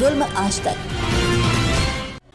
जुल्म आज तक।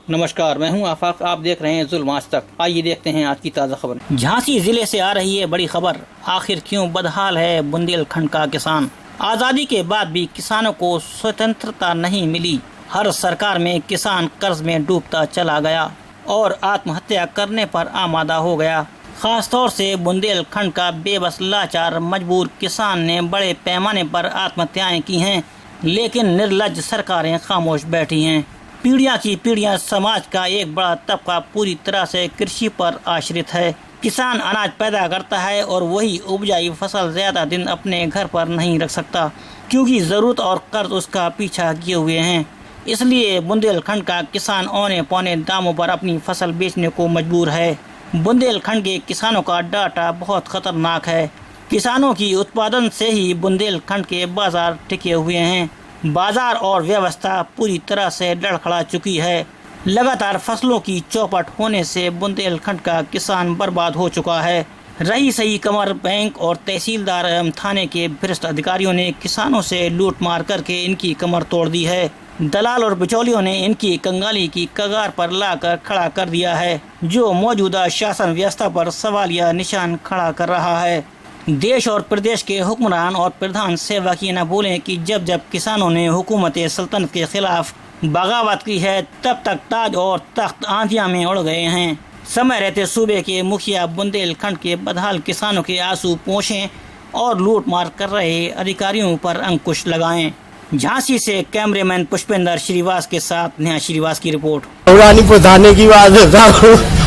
नमस्कार, मैं हूं आफाक, आप देख रहे हैं जुल्म आज तक। आइए देखते हैं आज की ताज़ा खबर। झांसी जिले से आ रही है बड़ी खबर। आखिर क्यों बदहाल है बुंदेलखंड का किसान। आज़ादी के बाद भी किसानों को स्वतंत्रता नहीं मिली। हर सरकार में किसान कर्ज में डूबता चला गया और आत्महत्या करने पर आमादा हो गया। खासतौर से बुंदेलखंड का बेबस लाचार मजबूर किसान ने बड़े पैमाने पर आत्महत्याएं की हैं, लेकिन निर्लज्ज सरकारें खामोश बैठी हैं। पीढ़ियां की पीढ़ियां समाज का एक बड़ा तबका पूरी तरह से कृषि पर आश्रित है। किसान अनाज पैदा करता है और वही उपजाई फसल ज्यादा दिन अपने घर पर नहीं रख सकता, क्योंकि जरूरत और कर्ज उसका पीछा किए हुए हैं। इसलिए बुंदेलखंड का किसान औने पौने दामों पर अपनी फसल बेचने को मजबूर है। बुंदेलखंड के किसानों का डाटा बहुत खतरनाक है। किसानों की उत्पादन से ही बुंदेलखंड के बाजार टिके हुए हैं। बाजार और व्यवस्था पूरी तरह से लड़खड़ा चुकी है। लगातार फसलों की चौपट होने से बुंदेलखंड का किसान बर्बाद हो चुका है। रही सही कमर बैंक और तहसीलदार एवं थाने के भ्रष्ट अधिकारियों ने किसानों से लूट मार करके इनकी कमर तोड़ दी है। दलाल और बिचौलियों ने इनकी कंगाली की कगार पर लाकर खड़ा कर दिया है, जो मौजूदा शासन व्यवस्था पर सवालिया निशान खड़ा कर रहा है। देश और प्रदेश के हुक्मरान और प्रधान सेवक ये न भूलें कि जब जब किसानों ने हुकूमत सल्तनत के खिलाफ बगावत की है, तब तक ताज और तख्त आंधियां में उड़ गए हैं। समय रहते सूबे के मुखिया बुंदेलखंड के बदहाल किसानों के आंसू पोंछें और लूट मार कर रहे अधिकारियों पर अंकुश लगाएं। झांसी से कैमरेमैन पुष्पेंद्र श्रीवास के साथ नेहा श्रीवास की रिपोर्ट। पुरानी प्रधानी की बात है।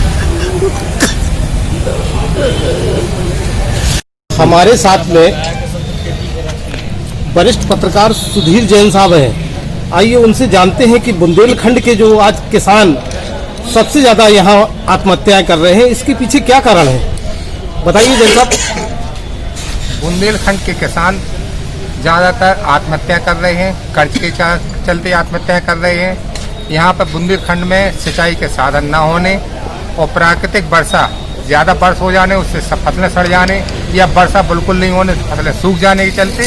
हमारे साथ में वरिष्ठ पत्रकार सुधीर जैन साहब हैं। आइए उनसे जानते हैं कि बुंदेलखंड के जो आज किसान सबसे ज्यादा यहाँ आत्महत्याएं कर रहे हैं, इसके पीछे क्या कारण है, बताइए जैन साहब। बुंदेलखंड के किसान ज़्यादातर आत्महत्या कर रहे हैं, कर्ज के चलते आत्महत्या कर रहे हैं। यहाँ पर बुंदेलखंड में सिंचाई के साधन न होने और प्राकृतिक वर्षा ज़्यादा बरस हो जाने, उससे सब फसलें सड़ जाने या वर्षा बिल्कुल नहीं होने से फसलें सूख जाने के चलते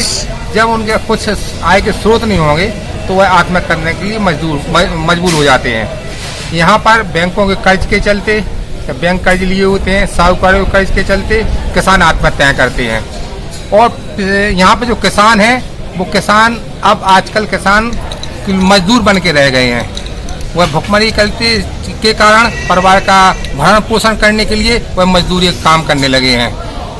जब उनके कुछ आय के स्रोत नहीं होंगे तो वह आत्महत्या करने के लिए मजबूर हो जाते हैं। यहाँ पर बैंकों के कर्ज के चलते, बैंक कर्ज लिए होते हैं, साहूकारों के कर्ज के चलते किसान आत्महत्याएँ करते हैं। और यहाँ पे जो किसान हैं वो किसान अब आजकल किसान मजदूर बन के रह गए हैं। वह भुखमरी करते के कारण परिवार का भरण पोषण करने के लिए वह मजदूरी काम करने लगे हैं।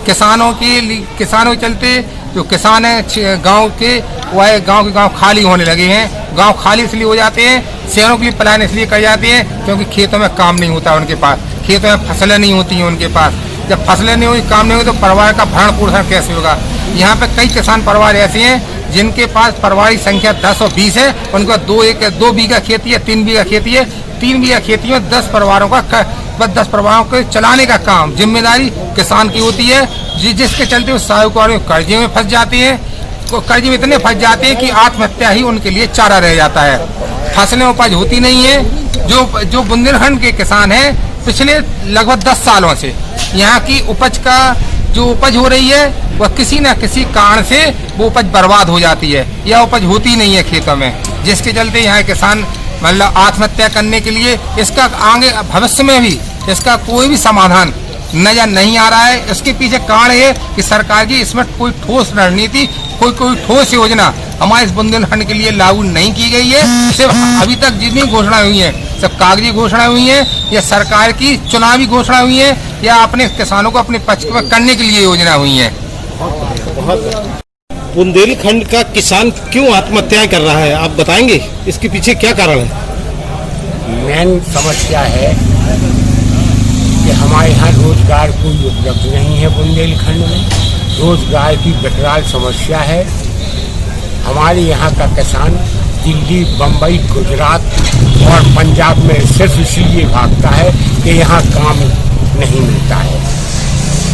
किसानों के चलते जो किसान हैं गांव के, वह गांव खाली होने लगे हैं। गांव खाली इसलिए हो जाते हैं, शहरों के लिए पलायन इसलिए कर जाते हैं क्योंकि खेतों में काम नहीं होता उनके पास, खेतों में फसलें नहीं होती हैं उनके पास। जब फसलें नहीं हुई, काम नहीं हुई, तो परिवार का भरण पोषण कैसे होगा। यहाँ पे कई किसान परिवार ऐसे हैं जिनके पास परिवार की संख्या 10 और 20 है। उनके पास 2 बीघा खेती है, 3 बीघा खेती है। 3 बीघा खेती में 10 परिवारों का बस 10 परिवारों को चलाने का काम जिम्मेदारी किसान की होती है, जिसके चलते वो साहूकारों के कर्जे में फंस जाते हैं। कर्जे में इतने फंस जाते हैं कि आत्महत्या ही उनके लिए चारा रह जाता है। फसलें उपज होती नहीं है। जो बुंदेलखंड के किसान हैं पिछले लगभग 10 सालों से यहाँ की उपज का जो उपज हो रही है वह किसी न किसी कारण से वो उपज बर्बाद हो जाती है या उपज होती नहीं है खेतों में, जिसके चलते यहाँ किसान मतलब आत्महत्या करने के लिए इसका आगे भविष्य में भी इसका कोई भी समाधान नजर नहीं आ रहा है। इसके पीछे कारण है कि सरकार की इसमें कोई ठोस रणनीति, कोई ठोस योजना हमारे इस बुंदेलखंड के लिए लागू नहीं की गई है। सिर्फ अभी तक जितनी घोषणा हुई है सब कागजी घोषणा हुई है या सरकार की चुनावी घोषणा हुई है या अपने किसानों को अपने पक्ष में करने के लिए योजना हुई है। बुंदेलखंड का किसान क्यों आत्महत्याएं कर रहा है, आप बताएंगे इसके पीछे क्या कारण है। मेन समस्या है कि हमारे यहाँ रोजगार कोई उपलब्ध नहीं है। बुंदेलखंड में रोजगार की विकराल समस्या है। हमारे यहाँ का किसान दिल्ली, बम्बई, गुजरात और पंजाब में सिर्फ इसलिए भागता है कि यहाँ काम नहीं मिलता है।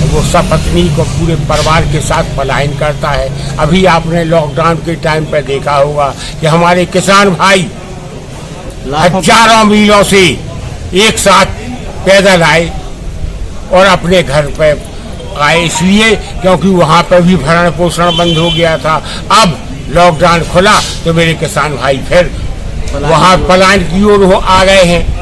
वो सब पत्नी को पूरे परिवार के साथ पलायन करता है। अभी आपने लॉकडाउन के टाइम पर देखा होगा कि हमारे किसान भाई हजारों मीलों से एक साथ पैदल आए और अपने घर पे आए, इसलिए क्योंकि वहाँ पर भी भरण पोषण बंद हो गया था। अब लॉकडाउन खुला तो मेरे किसान भाई फिर वहाँ पलांट की ओर आ गए हैं।